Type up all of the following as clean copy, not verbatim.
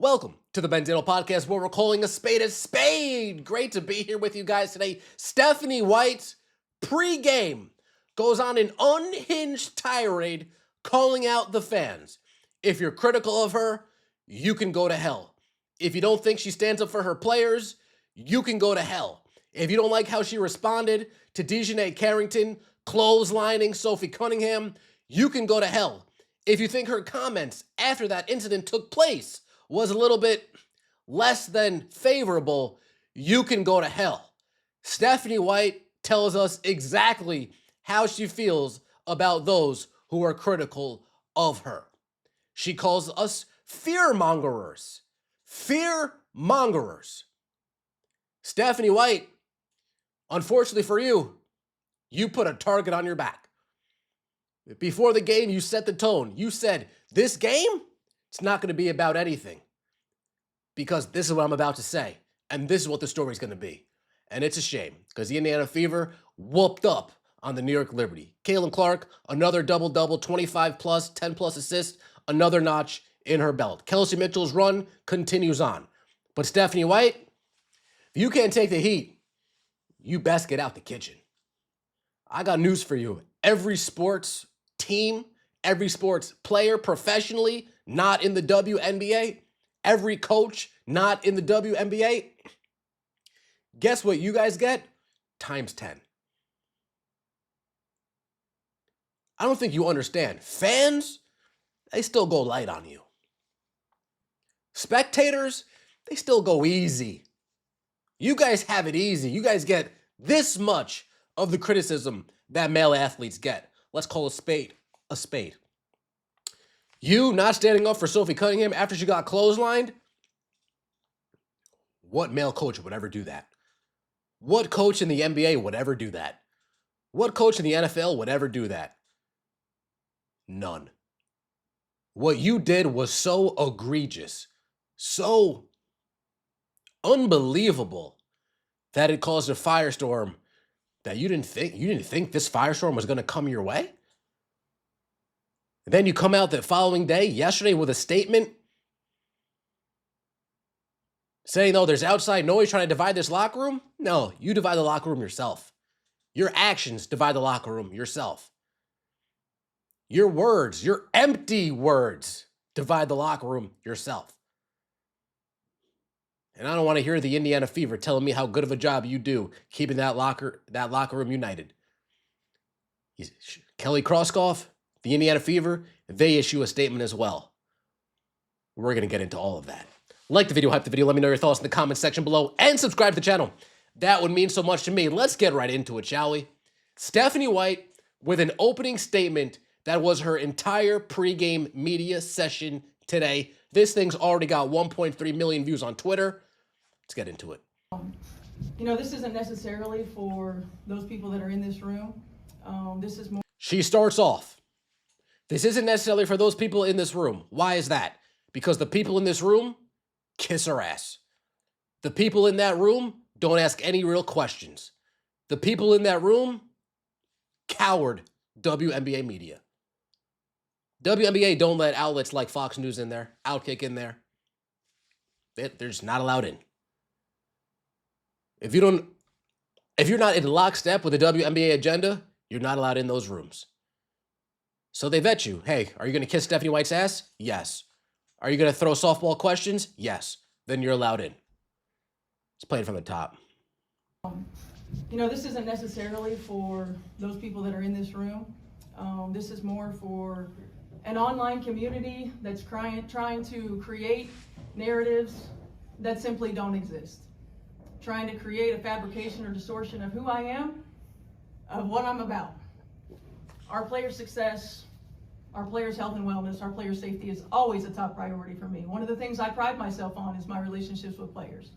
Welcome to the Benzino Podcast, where we're calling a spade. Great to be here with you guys today. Stephanie White, pre-game, goes on an unhinged tirade calling out the fans. If you're critical of her, you can go to hell. If you don't think she stands up for her players, you can go to hell. If you don't like how she responded to Dejanay Carrington clotheslining Sophie Cunningham, you can go to hell. If you think her comments after that incident took place was a little bit less than favorable, you can go to hell. Stephanie White tells us exactly how she feels about those who are critical of her. She calls us fear-mongerers. Fear-mongerers. Stephanie White, unfortunately for you, you put a target on your back. Before the game, you set the tone. You said, this game, it's not going to be about anything, because this is what I'm about to say, and this is what the story's going to be. And it's a shame, because the Indiana Fever whooped up on the New York Liberty. Caitlin Clark, another double-double, 25-plus, 10-plus assists, another notch in her belt. Kelsey Mitchell's run continues on. But Stephanie White, if you can't take the heat, you best get out the kitchen. I got news for you. Every sports team, every sports player professionally, not in the WNBA, every coach not in the WNBA, guess what you guys get? Times 10. I don't think you understand. Fans, they still go light on you. Spectators, they still go easy. You guys have it easy. You guys get this much of the criticism that male athletes get. Let's call a spade a spade. You not standing up for Sophie Cunningham after she got clotheslined? What male coach would ever do that? What coach in the NBA would ever do that? What coach in the NFL would ever do that? None. What you did was so egregious, so unbelievable, that it caused a firestorm that you didn't think this firestorm was going to come your way? And then you come out the following day, yesterday, with a statement saying, oh, there's outside noise trying to divide this locker room? No, you divide the locker room yourself. Your actions divide the locker room yourself. Your words, your empty words, divide the locker room yourself. And I don't want to hear the Indiana Fever telling me how good of a job you do keeping that locker room united. Kelly Krauskopf, the Indiana Fever, they issue a statement as well. We're going to get into all of that. Like the video, hype the video, let me know your thoughts in the comment section below, and subscribe to the channel. That would mean so much to me. Let's get right into it, shall we? Stephanie White with an opening statement that was her entire pregame media session today. This thing's already got 1.3 million views on Twitter. Let's get into it. You know, this isn't necessarily for those people that are in this room. This is more. She starts off. This isn't necessarily for those people in this room. Why is that? Because the people in this room kiss her ass. The people in that room don't ask any real questions. The people in that room coward WNBA media. WNBA don't let outlets like Fox News in there, Outkick in there. They're just not allowed in. If you're not in lockstep with the WNBA agenda, you're not allowed in those rooms. So they vet you. Hey, are you going to kiss Stephanie White's ass? Yes. Are you going to throw softball questions? Yes. Then you're allowed in. Let's play it from the top. You know, this isn't necessarily for those people that are in this room. This is more for an online community that's trying to create narratives that simply don't exist. Trying to create a fabrication or distortion of who I am, of what I'm about. Our players' success, our players' health and wellness, our players' safety is always a top priority for me. One of the things I pride myself on is my relationships with players.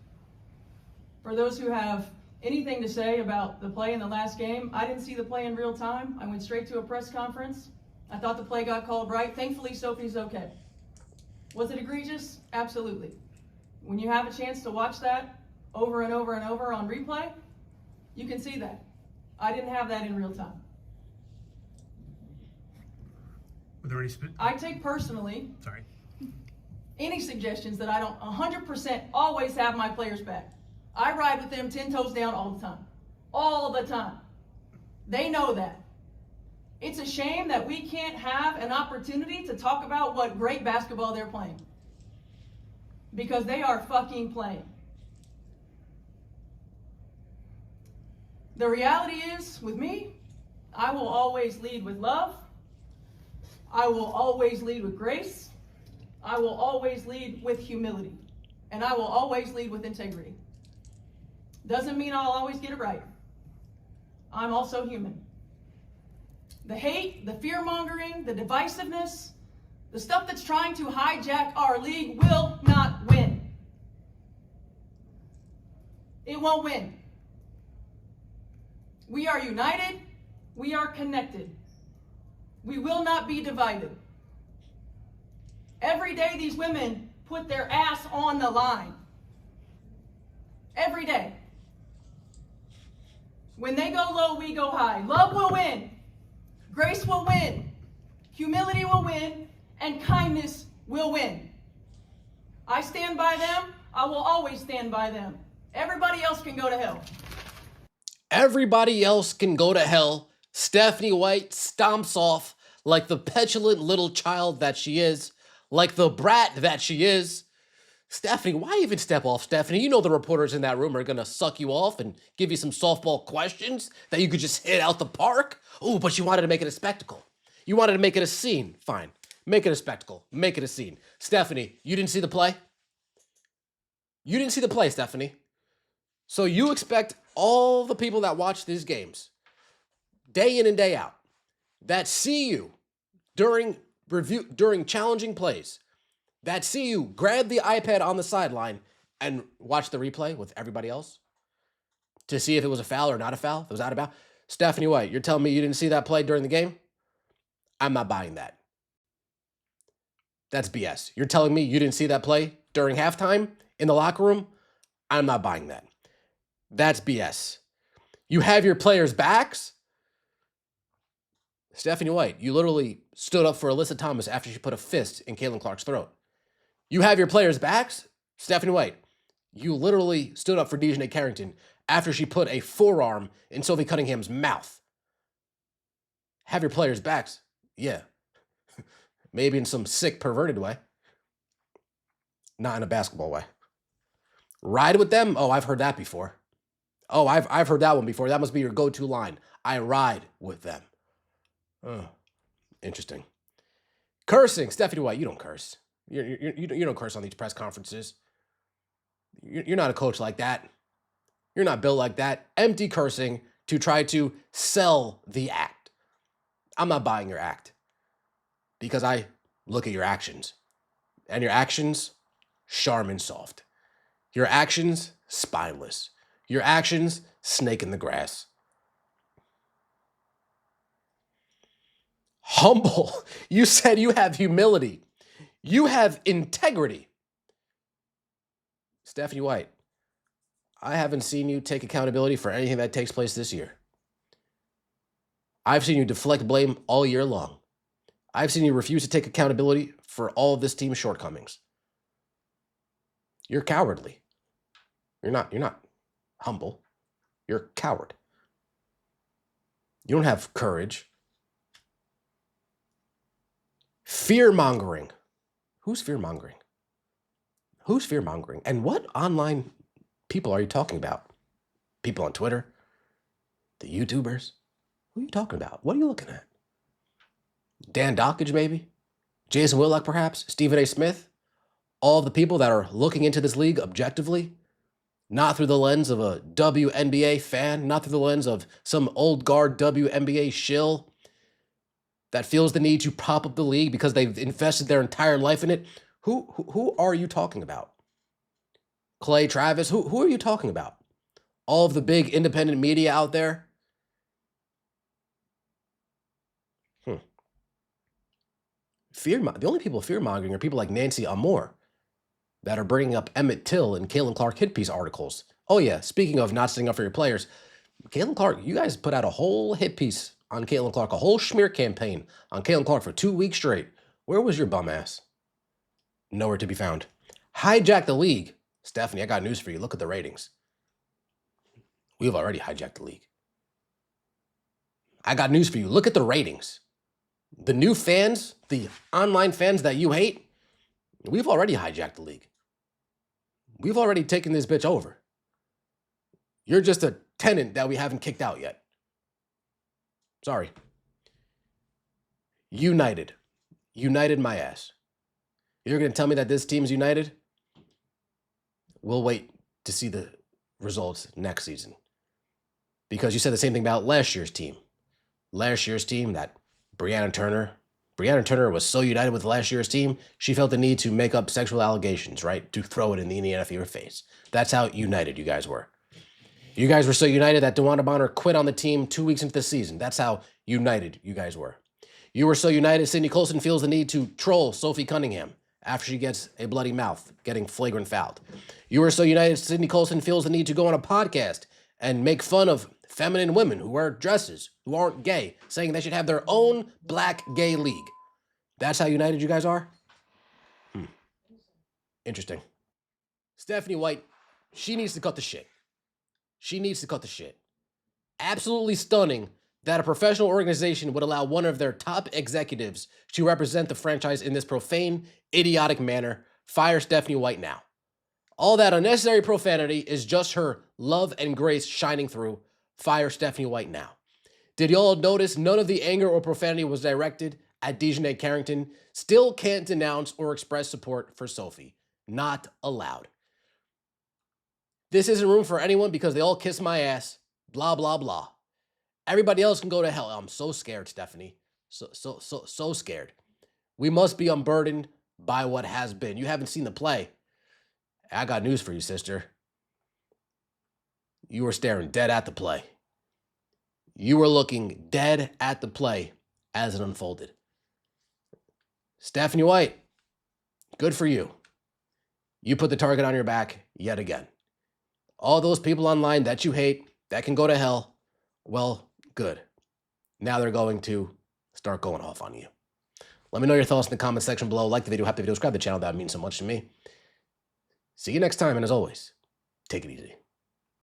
For those who have anything to say about the play in the last game, I didn't see the play in real time. I went straight to a press conference. I thought the play got called right. Thankfully, Sophie's okay. Was it egregious? Absolutely. When you have a chance to watch that over and over and over on replay, you can see that. I didn't have that in real time. Were there any I take personally any suggestions that I don't 100% always have my players back. I ride with them 10 toes down all the time. All the time. They know that. It's a shame that we can't have an opportunity to talk about what great basketball they're playing. Because they are fucking playing. The reality is, with me, I will always lead with love. I will always lead with grace. I will always lead with humility. And I will always lead with integrity. Doesn't mean I'll always get it right. I'm also human. The hate, the fear-mongering, the divisiveness, the stuff that's trying to hijack our league will not win. It won't win. We are united. We are connected. We will not be divided. Every day these women put their ass on the line. Every day. When they go low, we go high. Love will win. Grace will win. Humility will win. And kindness will win. I stand by them. I will always stand by them. Everybody else can go to hell. Everybody else can go to hell. Stephanie White stomps off like the petulant little child that she is, like the brat that she is. Stephanie, why even step off, Stephanie? You know the reporters in that room are going to suck you off and give you some softball questions that you could just hit out the park. Oh, but you wanted to make it a spectacle. You wanted to make it a scene. Fine. Make it a spectacle. Make it a scene. Stephanie, you didn't see the play? You didn't see the play, Stephanie. So you expect all the people that watch these games, day in and day out, that see you during challenging plays, that see you grab the iPad on the sideline and watch the replay with everybody else to see if it was a foul or not a foul, if it was out of bounds. Stephanie White, you're telling me you didn't see that play during the game? I'm not buying that. That's BS. You're telling me you didn't see that play during halftime in the locker room? I'm not buying that. That's BS. You have your players' backs? Stephanie White, you literally stood up for Alyssa Thomas after she put a fist in Caitlin Clark's throat. You have your players' backs? Stephanie White, you literally stood up for Dejanay Carrington after she put a forearm in Sophie Cunningham's mouth. Have your players' backs? Yeah. Maybe in some sick, perverted way. Not in a basketball way. Ride with them? Oh, I've heard that before. Oh, I've heard that one before. That must be your go-to line. I ride with them. Oh, interesting. Cursing. Stephanie White, you don't curse. You don't curse on these press conferences. You're not a coach like that. You're not built like that. Empty cursing to try to sell the act. I'm not buying your act because I look at your actions. And your actions, Charmin soft. Your actions, spineless. Your actions, snake in the grass. Humble. You said you have humility. You have integrity. Stephanie White, I haven't seen you take accountability for anything that takes place this year. I've seen you deflect blame all year long. I've seen you refuse to take accountability for all of this team's shortcomings. You're cowardly. You're not humble. You're a coward. You don't have courage. Fear-mongering. Who's fear-mongering? Who's fear-mongering? And what online people are you talking about? People on Twitter? The YouTubers? Who are you talking about? What are you looking at? Dan Dockage, maybe? Jason Whitlock, perhaps? Stephen A. Smith? All of the people that are looking into this league objectively? Not through the lens of a WNBA fan, not through the lens of some old guard WNBA shill that feels the need to prop up the league because they've invested their entire life in it. Who are you talking about? Clay Travis? Who are you talking about? All of the big independent media out there? The only people fear-mongering are people like Nancy Amore that are bringing up Emmett Till and Caitlin Clark hit piece articles. Oh yeah, speaking of not sticking up for your players, Caitlin Clark, you guys put out a whole hit piece on Caitlin Clark, a whole smear campaign on Caitlin Clark for 2 weeks straight. Where was your bum ass? nowhere to be found. Hijack the league. Stephanie, I got news for you. Look at the ratings. We've already hijacked the league. I got news for you. Look at the ratings. The new fans, the online fans that you hate, we've already hijacked the league. We've already taken this bitch over. You're just a tenant that we haven't kicked out yet. Sorry. United. United my ass. You're going to tell me that this team's united? We'll wait to see the results next season. Because you said the same thing about last year's team. Last year's team, that Brianna Turner was so united with last year's team, she felt the need to make up sexual allegations, right? To throw it in the Indiana Fever face. That's how united you guys were. You guys were so united that DeWanda Bonner quit on the team 2 weeks into the season. That's how united you guys were. You were so united, Sydney Colson feels the need to troll Sophie Cunningham after she gets a bloody mouth, getting flagrant fouled. You were so united, Sydney Colson feels the need to go on a podcast and make fun of feminine women who wear dresses, who aren't gay, saying they should have their own black gay league. That's how united you guys are? Interesting. Stephanie White, she needs to cut the shit. She needs to cut the shit. Absolutely stunning that a professional organization would allow one of their top executives to represent the franchise in this profane, idiotic manner. Fire Stephanie White now. All that unnecessary profanity is just her love and grace shining through. Fire Stephanie White now. Did y'all notice none of the anger or profanity was directed at Dejanay Carrington? Still can't denounce or express support for Sophie. Not allowed. This isn't room for anyone because they all kiss my ass. Blah, blah, blah. Everybody else can go to hell. I'm so scared, Stephanie. So scared. We must be unburdened by what has been. You haven't seen the play. I got news for you, sister. You were staring dead at the play. You were looking dead at the play as it unfolded. Stephanie White, good for you. You put the target on your back yet again. All those people online that you hate, that can go to hell, well, good. Now they're going to start going off on you. Let me know your thoughts in the comment section below. Like the video, subscribe to the channel. That means so much to me. See you next time, and as always, take it easy.